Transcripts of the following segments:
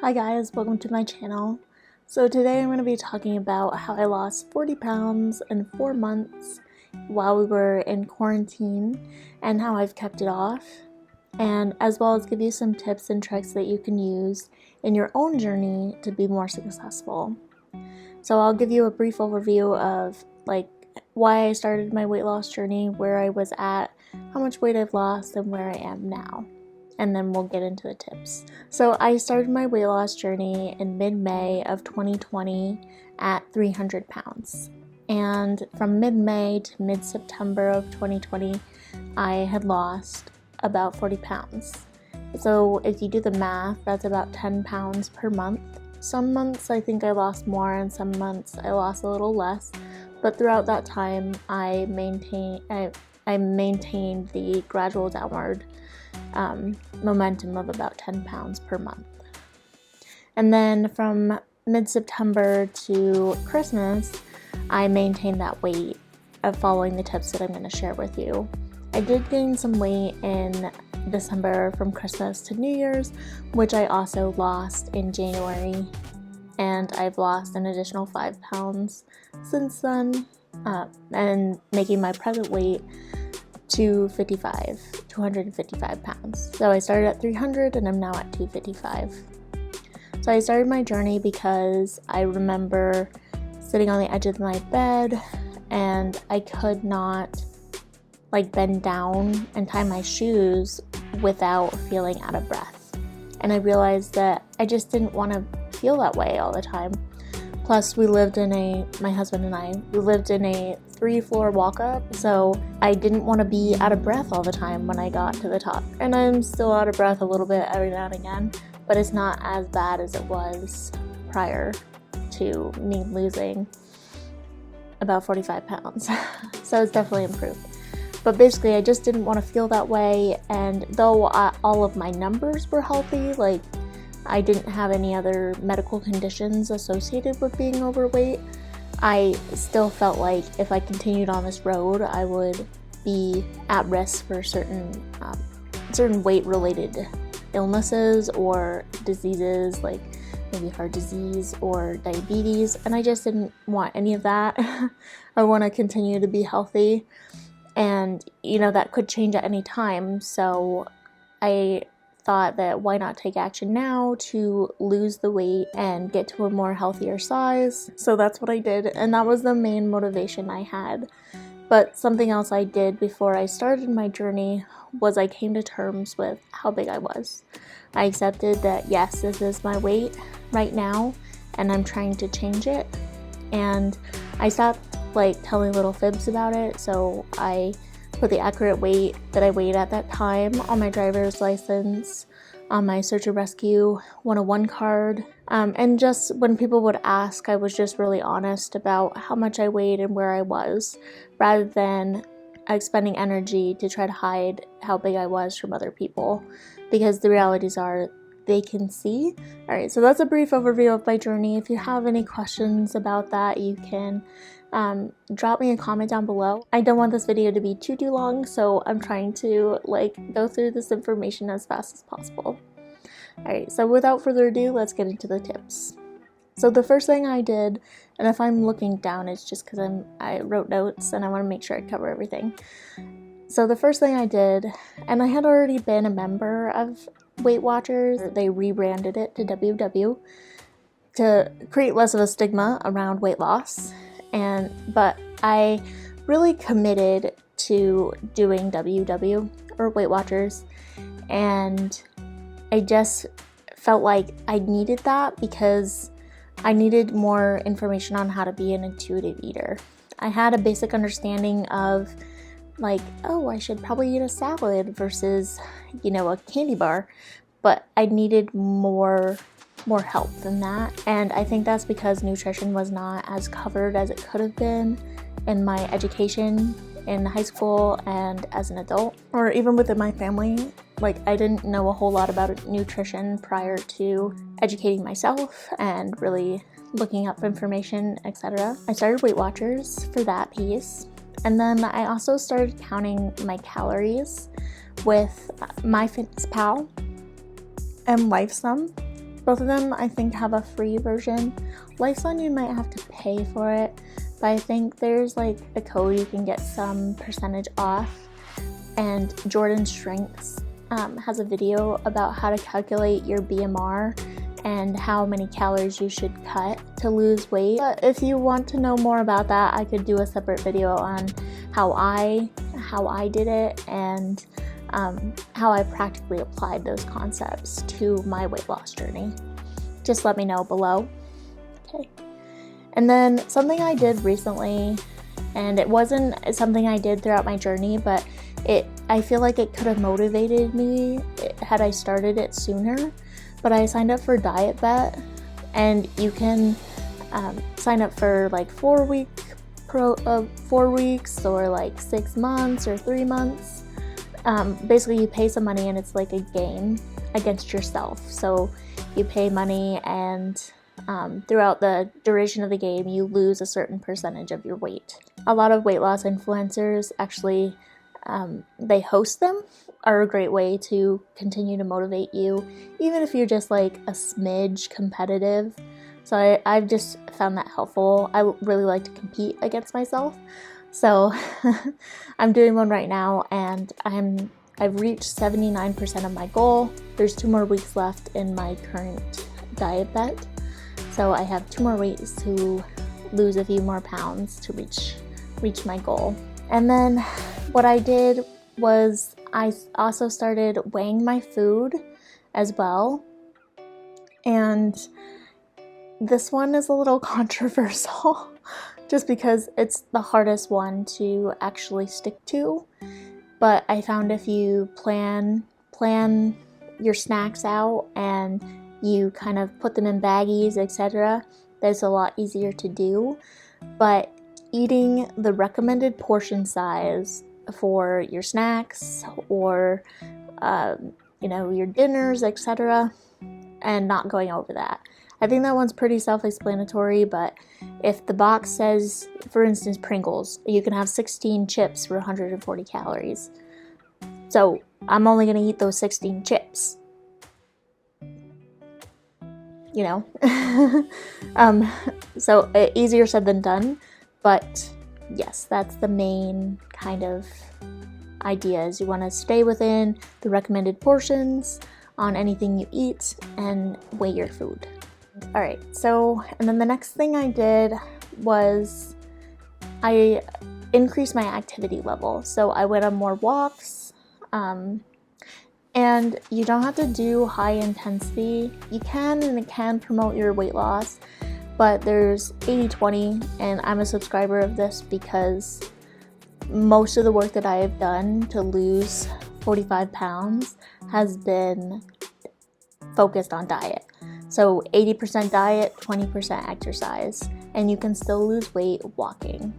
Hi guys, welcome to my channel. So today I'm going to be talking about how I lost 40 pounds in 4 months while we were in quarantine and how I've kept it off, and as well as give you some tips and tricks that you can use in your own journey to be more successful. So I'll give you a brief overview of why I started my weight loss journey, where I was at, how much weight I've lost, and where I am now. And then we'll get into the tips. So I started my weight loss journey in mid-May of 2020 at 300 pounds. And from mid-May to mid-September of 2020, I had lost about 40 pounds. So if you do the math, that's about 10 pounds per month. Some months I think I lost more and some months I lost a little less. But throughout that time, I maintained the gradual downward momentum of about 10 pounds per month. And then from mid-September to Christmas, I maintained that weight of following the tips that I'm going to share with you. I did gain some weight in December from Christmas to New Year's, which I also lost in January, and I've lost an additional 5 pounds since then, and making my present weight 255 pounds. So I started at 300 and I'm now at 255. So I started my journey because I remember sitting on the edge of my bed and I could not bend down and tie my shoes without feeling out of breath. And I realized that I just didn't want to feel that way all the time. Plus, my husband and I lived in a 3-floor walk-up, so I didn't want to be out of breath all the time when I got to the top. And I'm still out of breath a little bit every now and again, but it's not as bad as it was prior to me losing about 45 pounds. So it's definitely improved. But basically, I just didn't want to feel that way, and though all of my numbers were healthy, I didn't have any other medical conditions associated with being overweight, I still felt like if I continued on this road, I would be at risk for certain weight-related illnesses or diseases, like maybe heart disease or diabetes, and I just didn't want any of that. I want to continue to be healthy, and that could change at any time, so I thought that why not take action now to lose the weight and get to a more healthier size. So that's what I did, and that was the main motivation I had. But something else I did before I started my journey was I came to terms with how big I was. I accepted that yes, this is my weight right now and I'm trying to change it, and I stopped telling little fibs about it. So I put the accurate weight that I weighed at that time on my driver's license, on my Search and Rescue 101 card, and just when people would ask, I was just really honest about how much I weighed and where I was, rather than expending energy to try to hide how big I was from other people, because the realities are they can see. Alright, so that's a brief overview of my journey. If you have any questions about that, you can drop me a comment down below. I don't want this video to be too long, so I'm trying to go through this information as fast as possible. Alright, so without further ado, let's get into the tips. So the first thing I did, and if I'm looking down, it's just because I wrote notes and I want to make sure I cover everything. So the first thing I did, and I had already been a member of Weight Watchers, they rebranded it to WW to create less of a stigma around weight loss. But I really committed to doing WW or Weight Watchers, and I just felt like I needed that because I needed more information on how to be an intuitive eater. I had a basic understanding of oh, I should probably eat a salad versus a candy bar, but I needed more help than that. And I think that's because nutrition was not as covered as it could have been in my education in high school and as an adult, or even within my family. I didn't know a whole lot about nutrition prior to educating myself and really looking up information, etc. I started Weight Watchers for that piece, and then I also started counting my calories with MyFitnessPal and LifeSum. Both of them, I think, have a free version. Lifestyle, you might have to pay for it, but I think there's like a code you can get some percentage off. And Jordan Strengths has a video about how to calculate your BMR and how many calories you should cut to lose weight. But if you want to know more about that, I could do a separate video on how I did it and how I practically applied those concepts to my weight loss journey. Just let me know below. Okay. And then something I did recently, and it wasn't something I did throughout my journey, but I feel like it could have motivated me had I started it sooner. But I signed up for Diet Bet, and you can sign up for like 4 weeks or like 6 months or 3 months. Basically you pay some money and it's like a game against yourself. So you pay money and throughout the duration of the game you lose a certain percentage of your weight. A lot of weight loss influencers actually they host them, are a great way to continue to motivate you, even if you're just like a smidge competitive. So I've just found that helpful. I really like to compete against myself. So I'm doing one right now, and I've reached 79% of my goal. There's 2 more weeks left in my current diet bet. So I have 2 more weeks to lose a few more pounds to reach my goal. And then what I did was I also started weighing my food as well. And this one is a little controversial just because it's the hardest one to actually stick to. But I found if you plan your snacks out and you kind of put them in baggies, etc., that's a lot easier to do. But eating the recommended portion size for your snacks or your dinners, etc., and not going over that. I think that one's pretty self-explanatory, but if the box says, for instance, Pringles, you can have 16 chips for 140 calories. So I'm only going to eat those 16 chips. So easier said than done, but yes, that's the main kind of idea, is you want to stay within the recommended portions on anything you eat and weigh your food. Alright, so, and then the next thing I did was I increased my activity level. So I went on more walks, and you don't have to do high intensity. You can, and it can promote your weight loss, but there's 80-20, and I'm a subscriber of this because most of the work that I have done to lose 45 pounds has been focused on diet. So 80% diet, 20% exercise, and you can still lose weight walking.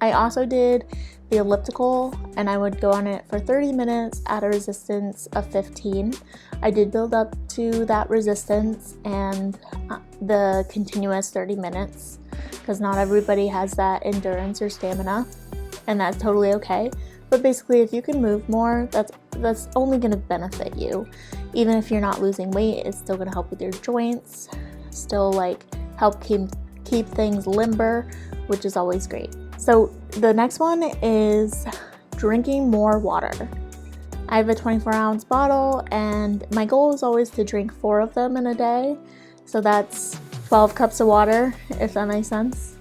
I also did the elliptical, and I would go on it for 30 minutes at a resistance of 15. I did build up to that resistance and the continuous 30 minutes because not everybody has that endurance or stamina, and that's totally okay. But basically, if you can move more, that's only going to benefit you. Even if you're not losing weight, it's still going to help with your joints, still like help keep things limber, which is always great. So the next one is drinking more water. I have a 24-ounce bottle, and my goal is always to drink 4 of them in a day. So that's 12 cups of water, if that makes sense.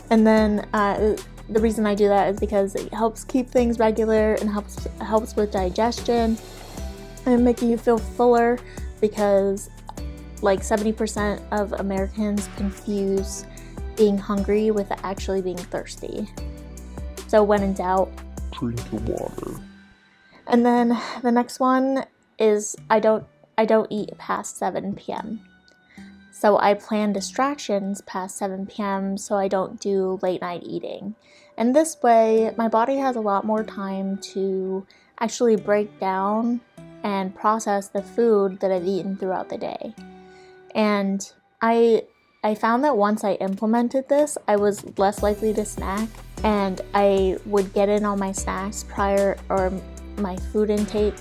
And then the reason I do that is because it helps keep things regular and helps with digestion and making you feel fuller, because like 70% of Americans confuse being hungry with actually being thirsty. So when in doubt, drink your water. And then the next one is I don't eat past 7 p.m. So I plan distractions past 7 p.m. so I don't do late night eating. And this way, my body has a lot more time to actually break down and process the food that I've eaten throughout the day. And I found that once I implemented this, I was less likely to snack, and I would get in on my snacks prior or my food intake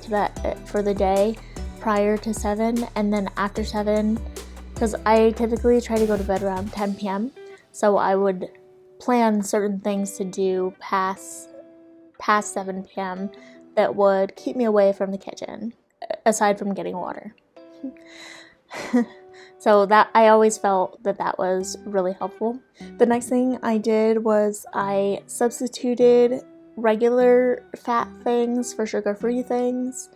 for the day prior to 7, and then after 7, because I typically try to go to bed around 10 p.m. So I would plan certain things to do past 7 p.m. that would keep me away from the kitchen, aside from getting water. So that I always felt that was really helpful. The next thing I did was I substituted regular fat things for sugar-free things,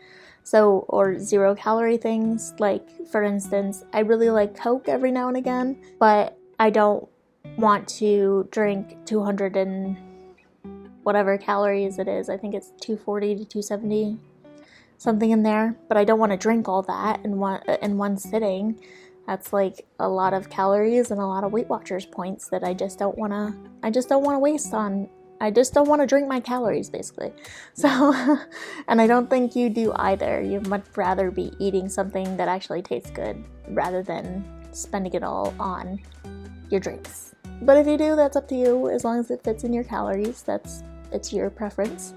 or 0-calorie things. Like, for instance, I really like Coke every now and again, but I don't want to drink 200 and whatever calories it is. I think it's 240 to 270, something in there, but I don't want to drink all that in one sitting. That's like a lot of calories and a lot of Weight Watchers points that I just don't want to waste on. I just don't want to drink my calories, basically. So, and I don't think you do either. You'd much rather be eating something that actually tastes good rather than spending it all on your drinks. But if you do, that's up to you. As long as it fits in your calories, it's your preference.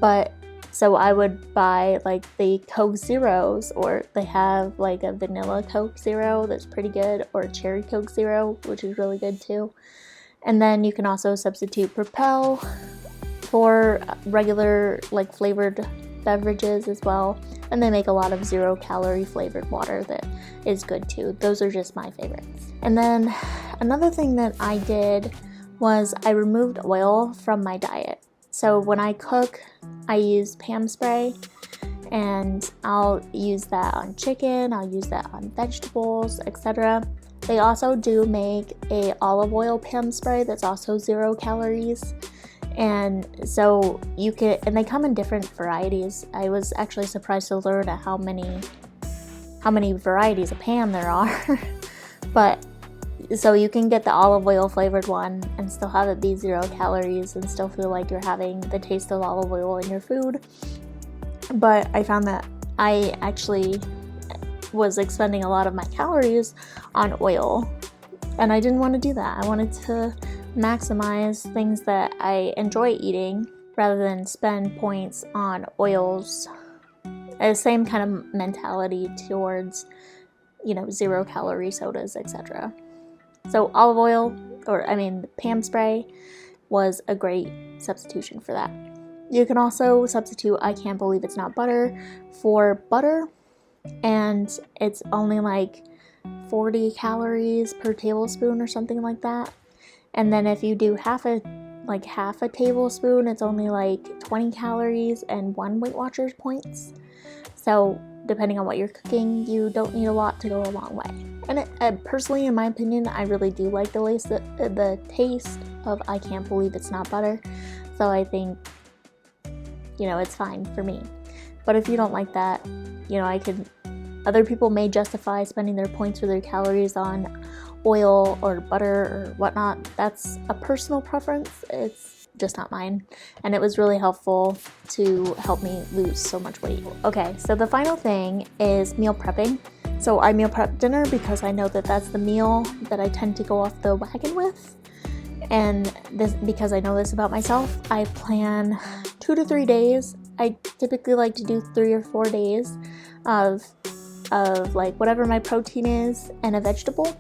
But so I would buy like the Coke Zeros, or they have like a vanilla Coke Zero that's pretty good, or a cherry Coke Zero, which is really good too. And then you can also substitute Propel for regular like flavored beverages as well. And they make a lot of 0-calorie flavored water that is good too. Those are just my favorites. And then another thing that I did was I removed oil from my diet. So when I cook, I use Pam spray, and I'll use that on chicken, I'll use that on vegetables, etc. They also do make a olive oil Pam spray that's also 0 calories. And so and they come in different varieties. I was actually surprised to learn how many varieties of Pam there are. But so you can get the olive oil flavored one and still have it be 0 calories and still feel like you're having the taste of olive oil in your food. But I found that I actually was expending a lot of my calories on oil, and I didn't want to do that. I wanted to maximize things that I enjoy eating rather than spend points on oils. The same kind of mentality towards, 0-calorie sodas, etc. So olive oil, the Pam spray, was a great substitution for that. You can also substitute I Can't Believe It's Not Butter for butter, and it's only like 40 calories per tablespoon or something like that. And then if you do half a tablespoon, it's only like 20 calories and 1 Weight Watchers points. So depending on what you're cooking, you don't need a lot to go a long way. And personally, in my opinion, I really do like the taste of I Can't Believe It's Not Butter. So I think, it's fine for me. But if you don't like that, other people may justify spending their points or their calories on oil or butter or whatnot. That's a personal preference. It's just not mine. And it was really helpful to help me lose so much weight. Okay, so the final thing is meal prepping. So I meal prep dinner because I know that that's the meal that I tend to go off the wagon with. And this, because I know this about myself, I plan 2 to 3 days. I typically like to do 3 or 4 days of like whatever my protein is and a vegetable.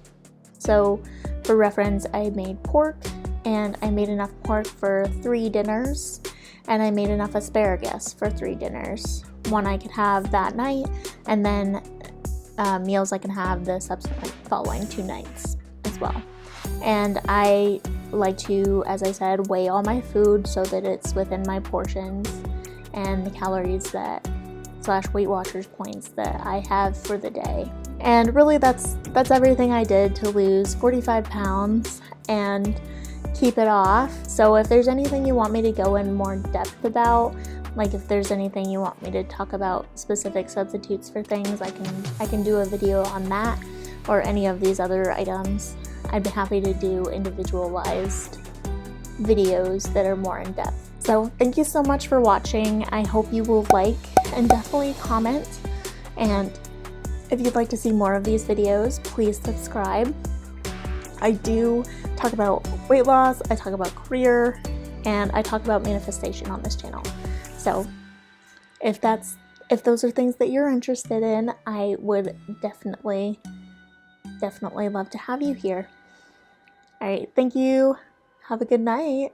So for reference, I made pork, and I made enough pork for 3 dinners, and I made enough asparagus for 3 dinners. One I could have that night, and then meals I can have the subsequent following 2 nights as well. And I like to, as I said, weigh all my food so that it's within my portions and the calories / Weight Watchers points that I have for the day. And really that's everything I did to lose 45 pounds and keep it off. So if there's anything you want me to go in more depth about, like if there's anything you want me to talk about specific substitutes for things, I can do a video on that, or any of these other items. I'd be happy to do individualized videos that are more in depth. So thank you so much for watching. I hope you will like and definitely comment. And if you'd like to see more of these videos, please subscribe. I do talk about weight loss, I talk about career, and I talk about manifestation on this channel. So if those are things that you're interested in, I would definitely love to have you here. All right, thank you. Have a good night.